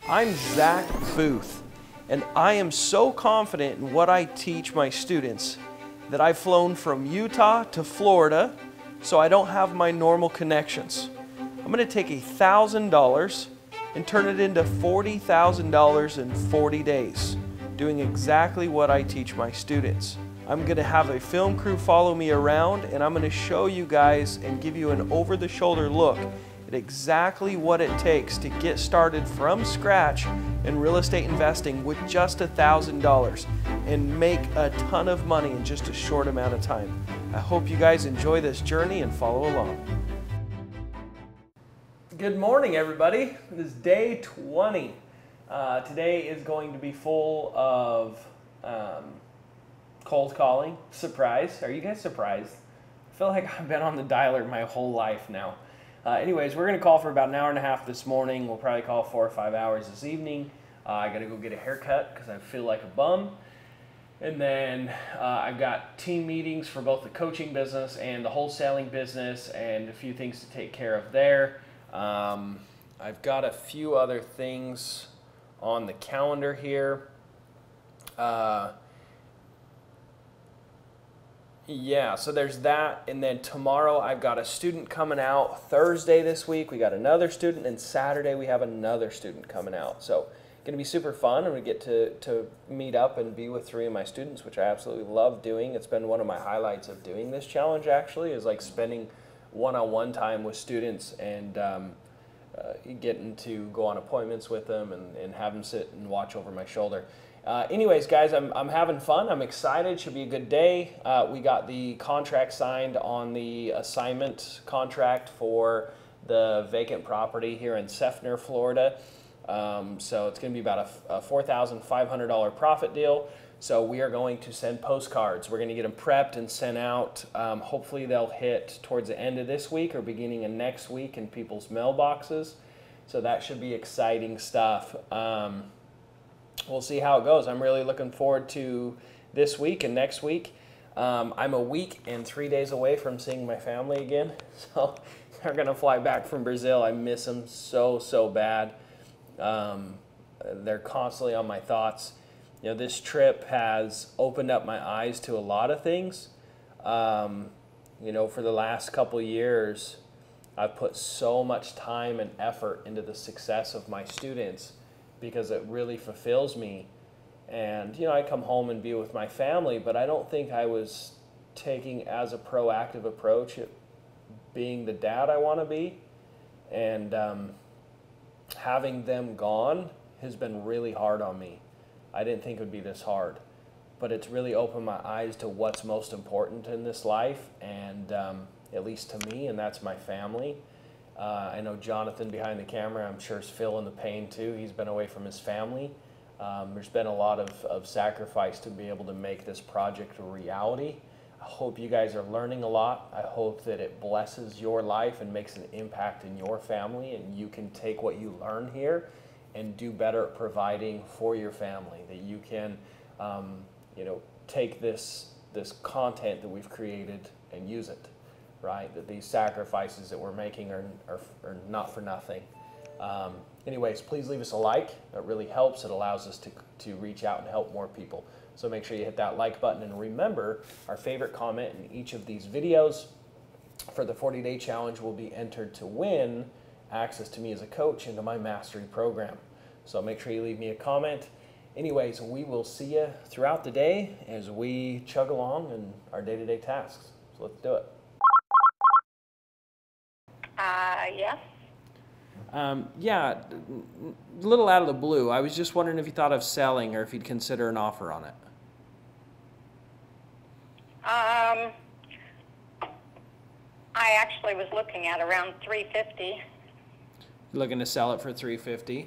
I'm Zack Boothe, and I am so confident in what I teach my students that I've flown from Utah to Florida so I don't have my normal connections. I'm going to take $1,000 and turn it into $40,000 in 40 days, doing exactly what I teach my students. I'm going to have a film crew follow me around, and I'm going to show you guys and give you an over-the-shoulder look at exactly what it takes to get started from scratch in real estate investing with just $1,000 and make a ton of money in just a short amount of time. I hope you guys enjoy this journey and follow along. Good morning, everybody. It is day 20. Today is going to be full of cold calling. Surprise. Are you guys surprised? I feel like I've been on the dialer my whole life now. Anyways, we're going to call for about an hour and a half this morning. We'll probably call 4 or 5 hours this evening. I got to go get a haircut because I feel like a bum. And then I've got team meetings for both the coaching business and the wholesaling business and a few things to take care of there. I've got a few other things on the calendar here. Yeah, so there's that, and then tomorrow I've got a student coming out. Thursday this week we got another student, and Saturday we have another student coming out. So going to be super fun. I'm going to get to meet up and be with 3 of my students, which I absolutely love doing. It's been one of my highlights of doing this challenge, actually, is like spending one-on-one time with students and getting to go on appointments with them and have them sit and watch over my shoulder. Anyways, guys, I'm having fun. I'm excited. Should be a good day. We got the contract signed on the assignment contract for the vacant property here in Seffner, Florida. So it's going to be about a $4,500 profit deal. So we are going to send postcards. We're going to get them prepped and sent out. Hopefully they'll hit towards the end of this week or beginning of next week in people's mailboxes. So that should be exciting stuff. We'll see how it goes. I'm really looking forward to this week and next week. I'm a week and 3 days away from seeing my family again. So they're going to fly back from Brazil. I miss them so bad. They're constantly on my thoughts. You know, this trip has opened up my eyes to a lot of things. You know, for the last couple years, I've put so much time and effort into the success of my students because it really fulfills me. And, you know, I come home and be with my family, but I don't think I was taking as a proactive approach at being the dad I want to be. And having them gone has been really hard on me. I didn't think it would be this hard, but it's really opened my eyes to what's most important in this life, and at least to me, and that's my family. I know Jonathan behind the camera, I'm sure, is feeling the pain too. He's been away from his family. There's been a lot of sacrifice to be able to make this project a reality. I hope you guys are learning a lot. I hope that it blesses your life and makes an impact in your family, and you can take what you learn here and do better at providing for your family, that you can you know, take this content that we've created and use it. Right, that these sacrifices that we're making are not for nothing. Anyways, please leave us a like. That really helps. It allows us to reach out and help more people. So make sure you hit that like button, and remember, our favorite comment in each of these videos for the 40-day challenge will be entered to win access to me as a coach into my mastery program. So make sure you leave me a comment. Anyways, we will see you throughout the day as we chug along in our day-to-day tasks. So let's do it. Yes. Yeah, a little out of the blue. I was just wondering if you thought of selling or if you'd consider an offer on it. I actually was looking at around $350. Looking to sell it for $350?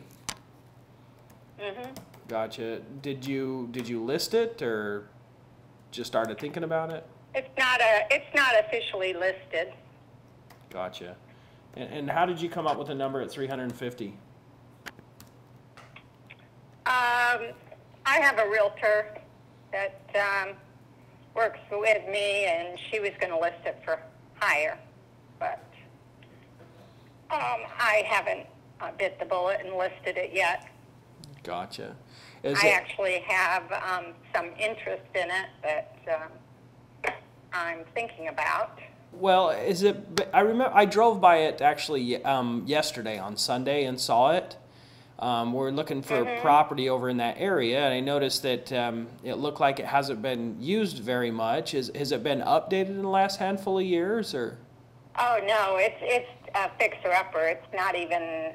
Mm-hmm. Gotcha. Did you list it or just started thinking about it? It's not officially listed. Gotcha. And how did you come up with a number at 350? I have a realtor that works with me, and she was going to list it for higher, but I haven't bit the bullet and listed it yet. Gotcha. I actually have some interest in it that I'm thinking about. Well, is it? I remember I drove by it actually yesterday on Sunday and saw it. We're looking for a property over in that area, and I noticed that it looked like it hasn't been used very much. Has it been updated in the last handful of years, or? Oh no, it's a fixer-upper. It's not even.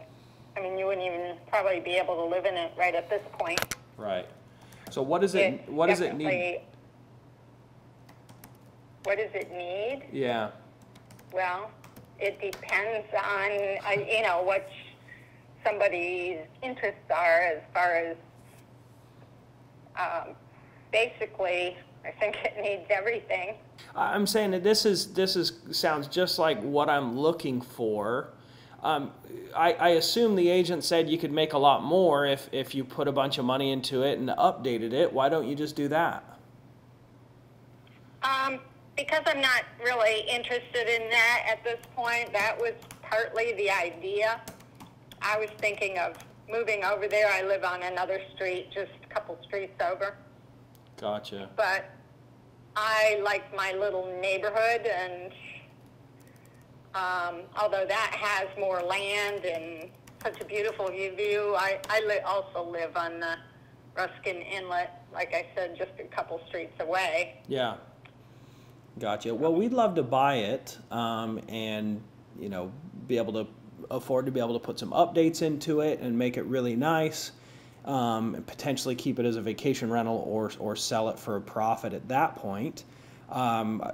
I mean, you wouldn't even probably be able to live in it right at this point. Right. So what does it? What does it need? What does it need? Yeah. Well, it depends on what somebody's interests are as far as basically. I think it needs everything. I'm saying that this sounds just like what I'm looking for. I assume the agent said you could make a lot more if you put a bunch of money into it and updated it. Why don't you just do that? Because I'm not really interested in that at this point. That was partly the idea. I was thinking of moving over there. I live on another street, just a couple streets over. Gotcha. But I like my little neighborhood, and although that has more land and such a beautiful view, I also live on the Ruskin Inlet, like I said, just a couple streets away. Yeah. Gotcha. Well, we'd love to buy it and, be able to afford to be able to put some updates into it and make it really nice. And potentially keep it as a vacation rental or sell it for a profit at that point.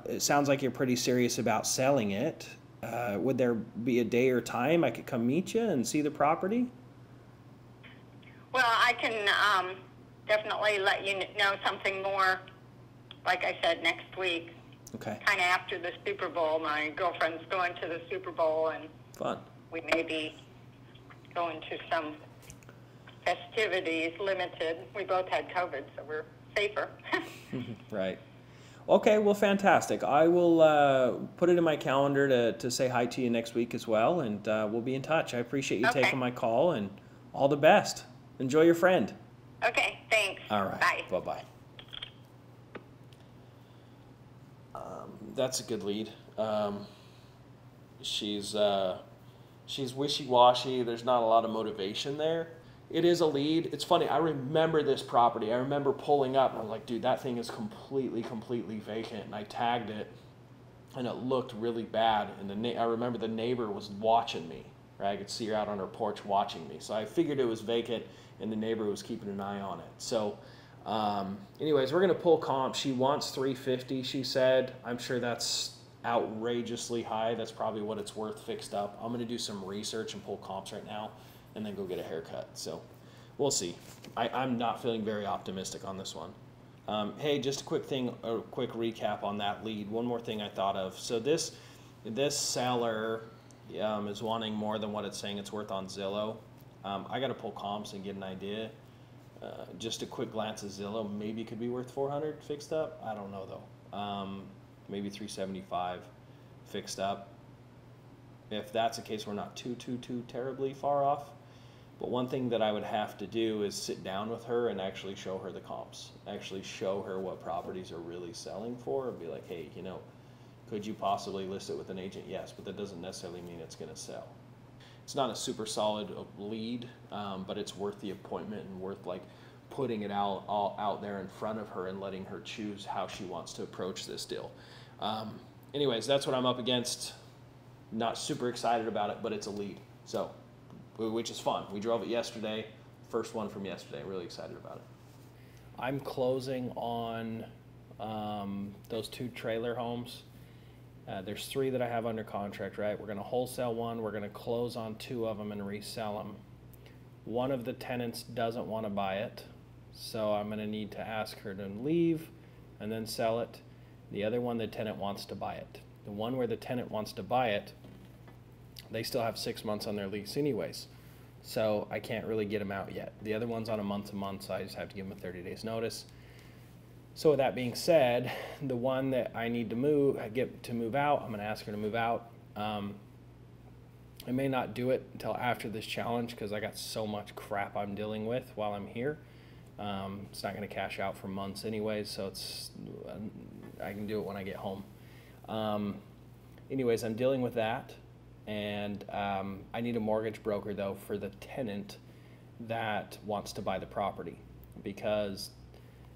It sounds like you're pretty serious about selling it. Would there be a day or time I could come meet you and see the property? Well, I can definitely let you know something more, like I said, next week. Okay. Kind of after the Super Bowl. My girlfriend's going to the Super Bowl, and fun. We may be going to some festivities, limited. We both had COVID, so we're safer. Right. Okay, well, fantastic. I will put it in my calendar to say hi to you next week as well, and we'll be in touch. I appreciate you taking my call, and all the best. Enjoy your friend. Okay, thanks. All right. Bye. Bye-bye. That's a good lead. She's wishy-washy. There's not a lot of motivation there. It is a lead. It's funny. I remember this property. I remember pulling up, and I was like, dude, that thing is completely vacant. And I tagged it, and it looked really bad. And I remember the neighbor was watching me. Right? I could see her out on her porch watching me. So I figured it was vacant, and the neighbor was keeping an eye on it. So anyways, we're going to pull comp. She wants $350, she said. I'm sure that's outrageously high. That's probably what it's worth fixed up. I'm going to do some research and pull comps right now and then go get a haircut. So we'll see. I'm not feeling very optimistic on this one. Hey, just a quick recap on that lead. One more thing I thought of. So this seller is wanting more than what it's saying it's worth on Zillow. I got to pull comps and get an idea. Just a quick glance at Zillow, maybe it could be worth 400 fixed up. I don't know though. Maybe 375 fixed up. If that's the case, we're not too terribly far off. But one thing that I would have to do is sit down with her and actually show her the comps. Actually show her what properties are really selling for and be like, hey, could you possibly list it with an agent? Yes, but that doesn't necessarily mean it's going to sell. It's not a super solid lead, but it's worth the appointment and worth putting it all out there in front of her and letting her choose how she wants to approach this deal. Anyways, that's what I'm up against. Not super excited about it, but it's a lead, so which is fun. We drove it yesterday, first one from yesterday. Really excited about it. I'm closing on those 2 trailer homes. There's 3 that I have under contract, right? We're going to wholesale one. We're going to close on 2 of them and resell them. One of the tenants doesn't want to buy it, so I'm going to need to ask her to leave and then sell it. The other one, the tenant wants to buy it. The one where the tenant wants to buy it, they still have 6 months on their lease anyways, so I can't really get them out yet. The other one's on a month-to-month, so I just have to give them a 30 days notice. So with that being said, the one that I need to move out, I'm going to ask her to move out. I may not do it until after this challenge because I got so much crap I'm dealing with while I'm here. It's not going to cash out for months anyways, so I can do it when I get home. Anyways, I'm dealing with that, and I need a mortgage broker though for the tenant that wants to buy the property because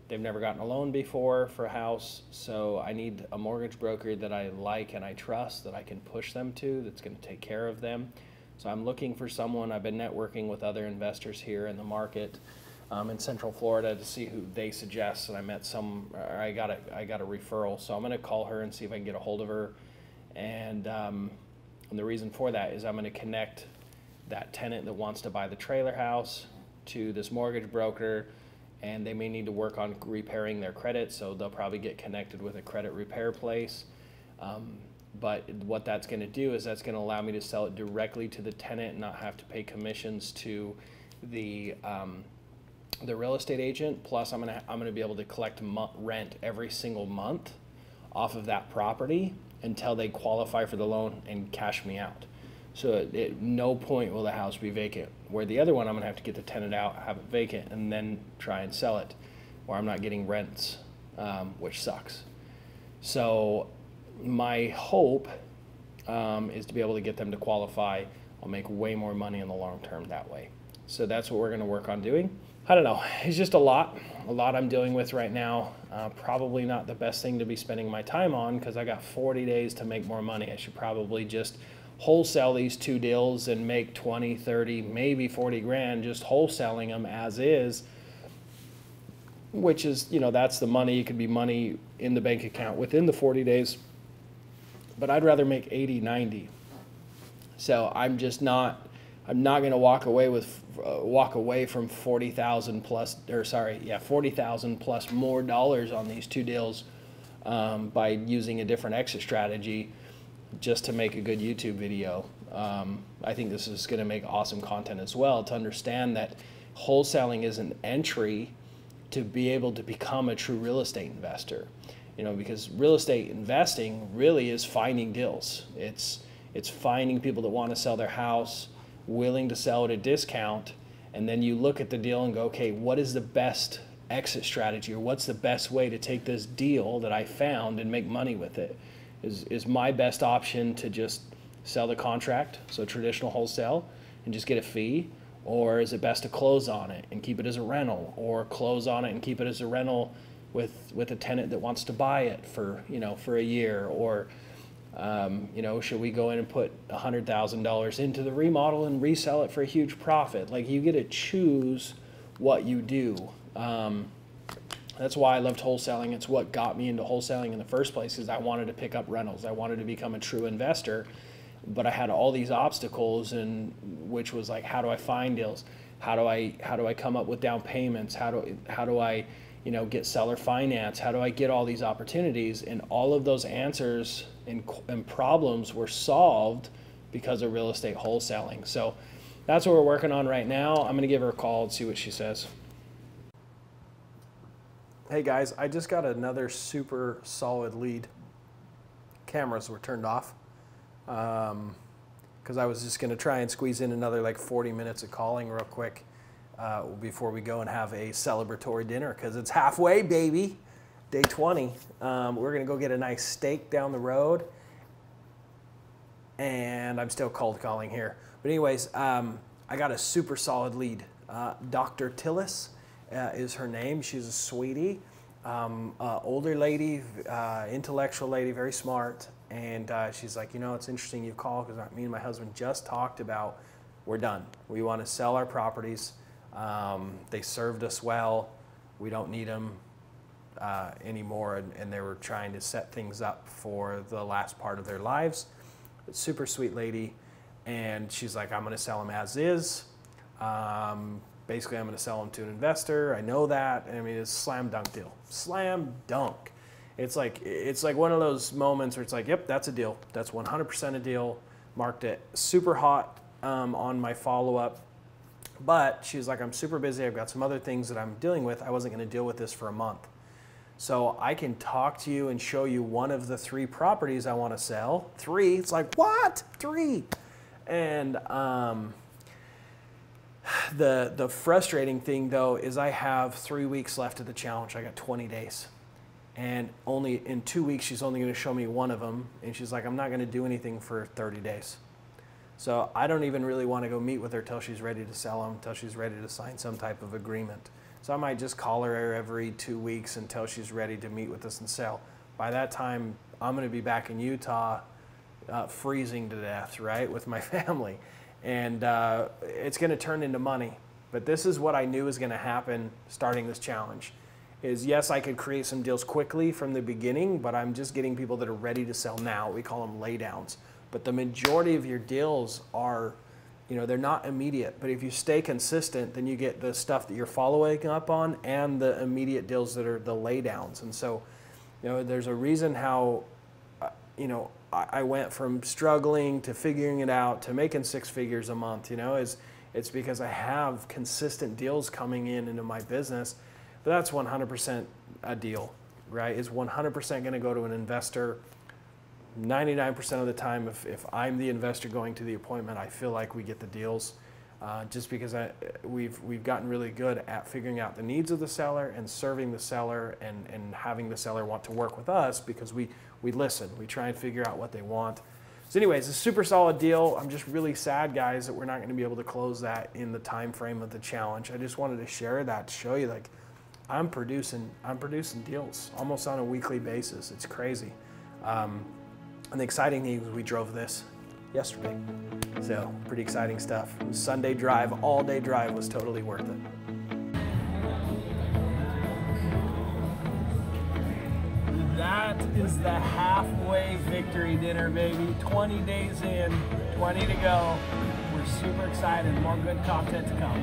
they've never gotten a loan before for a house. So I need a mortgage broker that I like and I trust, that I can push them to, that's going to take care of them. So I'm looking for someone. I've been networking with other investors here in the market in Central Florida to see who they suggest. And I met I got a referral. So I'm going to call her and see if I can get a hold of her. And the reason for that is I'm going to connect that tenant that wants to buy the trailer house to this mortgage broker, and they may need to work on repairing their credit, so they'll probably get connected with a credit repair place. But what that's going to do is that's going to allow me to sell it directly to the tenant and not have to pay commissions to the real estate agent. Plus, I'm going to be able to collect rent every single month off of that property until they qualify for the loan and cash me out. So at no point will the house be vacant. Where the other one, I'm gonna have to get the tenant out, have it vacant, and then try and sell it, or I'm not getting rents, which sucks. So my hope is to be able to get them to qualify. I'll make way more money in the long term that way. So that's what we're gonna work on doing. I don't know, it's just a lot I'm dealing with right now. Probably not the best thing to be spending my time on because I got 40 days to make more money. I should probably just wholesale these 2 deals and make 20, 30, maybe 40 grand just wholesaling them as is, which is, that's the money. It could be money in the bank account within the 40 days, but I'd rather make 80, 90. So I'm not going to walk away from 40,000 plus, or sorry, yeah, 40,000 plus more dollars on these 2 deals by using a different exit strategy just to make a good YouTube video. I think this is going to make awesome content as well, to understand that wholesaling is an entry to be able to become a true real estate investor. Because real estate investing really is finding deals. It's finding people that want to sell their house, willing to sell at a discount, and then you look at the deal and go, okay, what is the best exit strategy, or what's the best way to take this deal that I found and make money with it? Is my best option to just sell the contract, so traditional wholesale, and just get a fee? Or is it best to close on it and keep it as a rental, or close on it and keep it as a rental with a tenant that wants to buy it for a year? Or should we go in and put $100,000 into the remodel and resell it for a huge profit? Like, you get to choose what you do. That's why I loved wholesaling. It's what got me into wholesaling in the first place, is I wanted to pick up rentals. I wanted to become a true investor, but I had all these obstacles, and which was like, how do I find deals? How do I come up with down payments? How do I get seller finance? How do I get all these opportunities? And all of those answers and problems were solved because of real estate wholesaling. So that's what we're working on right now. I'm going to give her a call and see what she says. Hey guys, I just got another super solid lead. Cameras were turned off because I was just going to try and squeeze in another like 40 minutes of calling real quick before we go and have a celebratory dinner, because it's halfway, baby. Day 20. We're going to go get a nice steak down the road, and I'm still cold calling here. But anyways, I got a super solid lead. Dr. Tillis is her name. She's a sweetie, older lady, intellectual lady, very smart. And she's like, it's interesting you call, because me and my husband just talked about, we're done. We want to sell our properties. They served us well. We don't need them anymore. And they were trying to set things up for the last part of their lives. But super sweet lady. And she's like, I'm going to sell them as is. Basically, I'm going to sell them to an investor. I know that. I mean, it's a slam dunk deal. Slam dunk. It's like one of those moments where it's like, yep, that's a deal. That's 100% a deal. Marked it super hot on my follow-up. But she's like, I'm super busy. I've got some other things that I'm dealing with. I wasn't going to deal with this for a month. So I can talk to you and show you one of the 3 properties I want to sell. 3? It's like, what? 3? And the frustrating thing though is I have 3 weeks left of the challenge. I got 20 days. And only in 2 weeks, she's only going to show me one of them. And she's like, I'm not going to do anything for 30 days. So I don't even really want to go meet with her till she's ready to sell them, till she's ready to sign some type of agreement. So I might just call her every 2 weeks until she's ready to meet with us and sell. By that time, I'm going to be back in Utah, freezing to death, right, with my family. And it's going to turn into money. But this is what I knew was going to happen starting this challenge. Is yes, I could create some deals quickly from the beginning, but I'm just getting people that are ready to sell now. We call them laydowns. But the majority of your deals are, you know, they're not immediate. But if you stay consistent, then you get the stuff that you're following up on and the immediate deals that are the laydowns. And so, you know, there's a reason how, you know, I went from struggling to figuring it out to making 6 figures a month, you know, it's because I have consistent deals coming into my business. But that's 100% a deal, right? It's 100% going to go to an investor. 99% of the time, if I'm the investor going to the appointment, I feel like we get the deals just because we've gotten really good at figuring out the needs of the seller and serving the seller and having the seller want to work with us because we listen. We try and figure out what they want. So anyways, it's a super solid deal. I'm just really sad, guys, that we're not going to be able to close that in the time frame of the challenge. I just wanted to share that to show you, like, I'm producing deals almost on a weekly basis. It's crazy. And the exciting thing is we drove this yesterday. So pretty exciting stuff. Sunday drive, all day drive was totally worth it. That is the halfway victory dinner, baby. 20 days in, 20 to go. We're super excited. More good content to come.